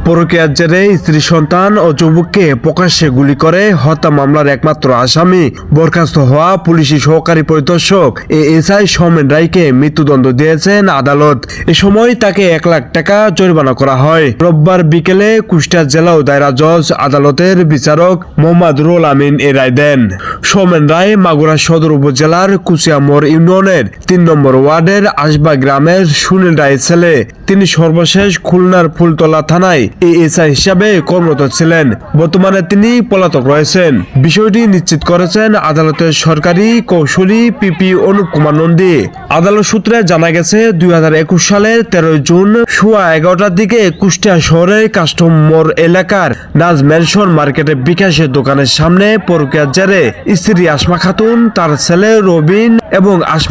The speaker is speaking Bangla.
পরকীয়ার জেরে স্ত্রী সন্তান ও যুবককে প্রকাশ্যে গুলি করে হত্যা মামলার একমাত্র আসামি বরখাস্ত হওয়া পুলিশি সহকারী পরিদর্শক এএসআই সৌমেন রায়কে মৃত্যুদণ্ড দিয়েছেন আদালত। এ সময় তাকে 1 লাখ টাকা জরিমানা করা হয়। রোববার বিকেলে কুষ্টিয়া জেলা ও দায়রা জজ আদালতের বিচারক মোহাম্মদ রুহুল আমিন এ রায় দেন। সৌমেন রায় মাগুরা সদর উপজেলার কুচিয়ামোড় ইউনিয়নের 3 নম্বর ওয়ার্ডের আশবা গ্রামের সুনীল রায়ের ছেলে। তিনি সর্বশেষ খুলনার ফুলতলা থানায় এএসআই হিসাবে কর্মরত ছিলেন। বর্তমানে তিনি পলাতক রয়েছেন। বিষয়টি নিশ্চিত করেছেন আদালতের সরকারি কৌশলী পিপি অনুপ কুমার নন্দী। আদালত সূত্রে জানা গেছে 2021 সালের 13 জুন সোয়া 11টার দিকে কুষ্টিয়া শহরের কাস্টম মোড় এলাকার নাজ ম্যানশন মার্কেটে বিকাশের দোকানের সামনে পরকীয়ার জেরে স্ত্রী আসমা খাতুন, তার ছেলে রবিন এবং আসমা